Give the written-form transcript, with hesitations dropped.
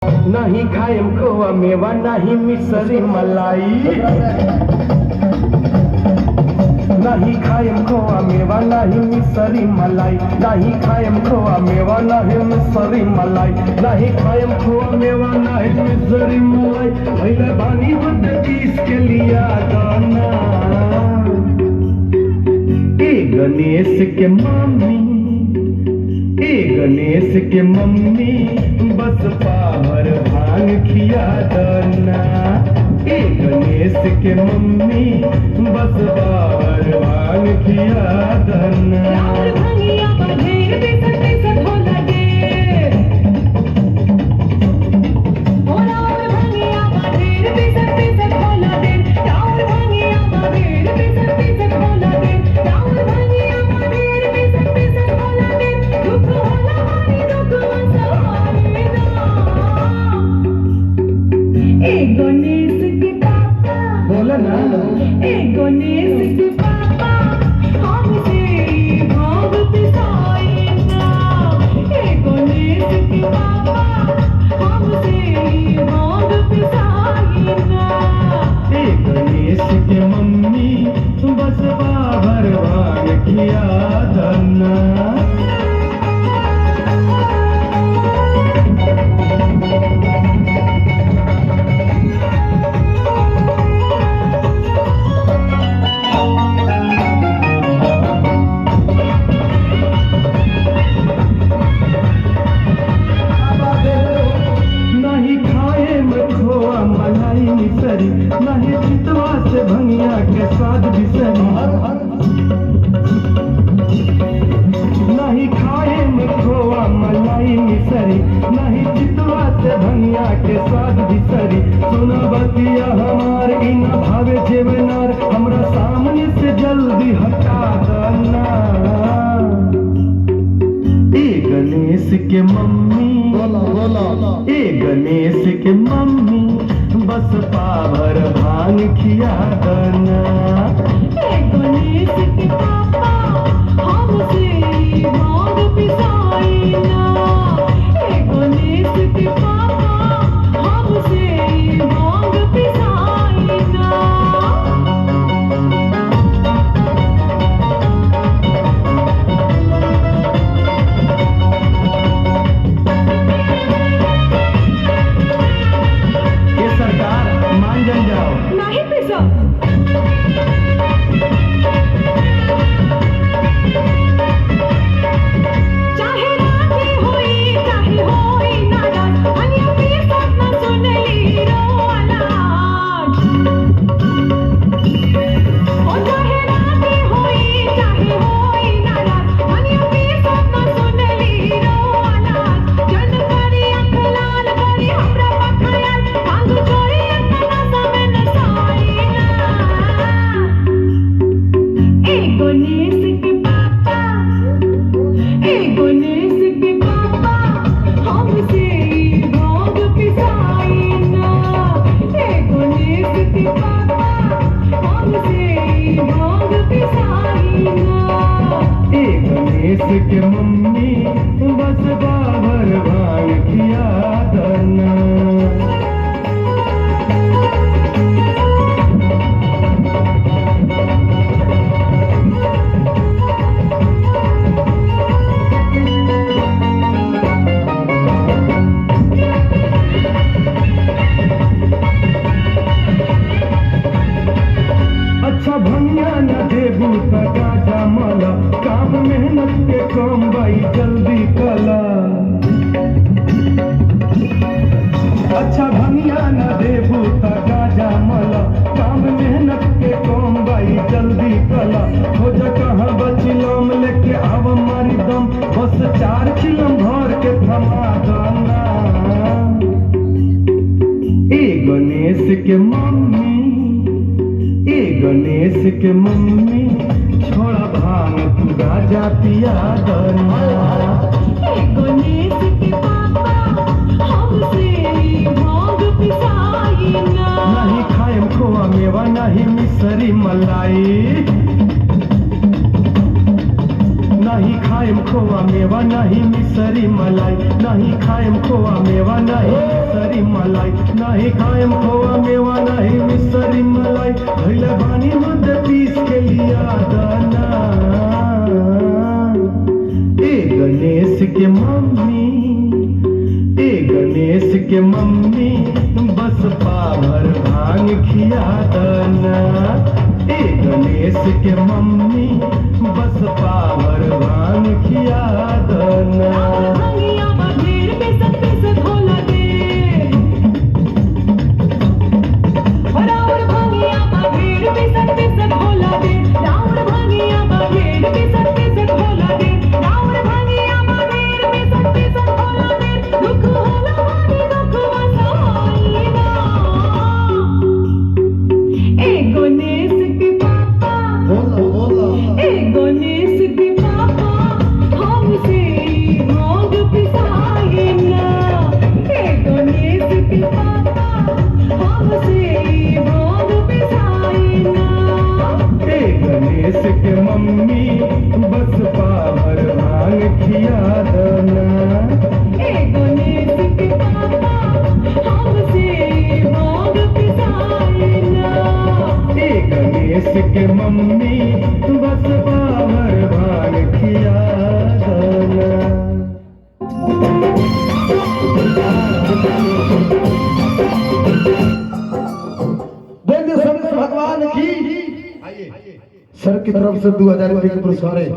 नहीं खाएम खोआ मेवा नहीं मिसरी मलाई। नहीं खाएम खोआ मेवा नहीं मिसरी मलाई। नहीं खाएम खोआ मेवा नहीं मिसरी मलाई। नहीं खाएम खोआ मेवा नहीं मिसरी मलाई। भैले बानी बद किस के लिया गाना ए गणेश के मम्मी ए गणेश के मम्मी बस पावर भांग खिया दना। ए गणेश के मम्मी बस पावर भांग खिया दना। गणेश के पापा बोला ना गणेश के पापा हमसे भांग पिसाई ना। गणेश के पापा हमसे भांग पिसाई ना। ए गणेश के मम्मी बस पावर भांग खिया दना। नहीं चितवा से भंगिया के स्वाद बिसरी। नहीं खाए में खोआ मलाई मिसरी। नहीं चितवा से भंगिया के स्वाद बिसरी। सुना बतिया हमार इना भावे जेवनार हमरा सामने से जल्दी हटा दना। ए गणेश के मम्मी ए गणेश के मम्मी बस पावर भांग खिया दना। गणेश के पापा हमसे भांग पिसाई ना। गणेश के पापा हमसे भांग पिसाई ना। नहीं पिसा चाहे राजी होई चाहे होई नाराज अनिया की बात न सुन ली रो अनाज। ओ चाहे राजी होई चाहे होई नाराज अनिया की बात न सुन ली रो अनाज। जन करी आँख लाल करी हमरा पखयाल भांग चोरी अपना समय न साई ना। गणेश के पापा गणेश के पापा हमसे भांग पिसाई ना। गणेश के पापा हमसे भांग पिसाई ना। ए गणेश के मम्मी बस पावर भांग खिया दना। अच्छा भंगिया न देबू त गाजा मला। काम मेहनत के कम बाई जल्दी कला। अच्छा भंगिया न देबू त गाजा मला। काम मेहनत के कम बाई जल्दी कला। हो जा कहाँ बचिलम लेके आव मारी दम बस 4 चिलम भर के थमा दना। ए गणेश के मम्मी ए गणेश के मम्मी छोड़ा भांग तू गाजा पिया दना। गणेश के पापा हमसे भांग पिसाई ना। नहीं खाएम खोआ मेवा नहीं मिसरी मलाई। नहीं खा खाएम खोआ मेवा नहीं मिसरी मलाई, नहीं खाएम खोआ मेवा नहीं मिसरी मलाई, नहीं खाएम खोआ मेवा नहीं मिसरी मलाई। भैले बानी दूध पीस के लिया दाना। ए गणेश के मम्मी, ए गणेश के मम्मी बस पावर भांग खिया दाना। ए गणेश के मम्मी बस पावर भांग खिया दाना। भंगिया बघेर पिसत पिसत होला दे, राउर भंगिया बघेर पिसत पिसत होला दे, राउर भंगिया बघेर पिसत पिसत होला दे, राउर भंगिया बघेर पिसत पिसत होला दे। दुख होला भारी दुख वसवाईना। ए गणेश के पापा, ए गणेश के पापा हमसे भांग पिसाए ना। ए गणेश के पापा हमसे भांग पिसाए ना। ए गणेश के मम्मी बस पावर भांग खिया दाना। ए गणेश के पापा हमसे भांग पिसाए ना। ए गणेश के मम्मी बस पावर भांग खिया दाना। बोलिए शंकर भगवान की। सर की तरफ से 2000 रुपये के पुरस्कार है।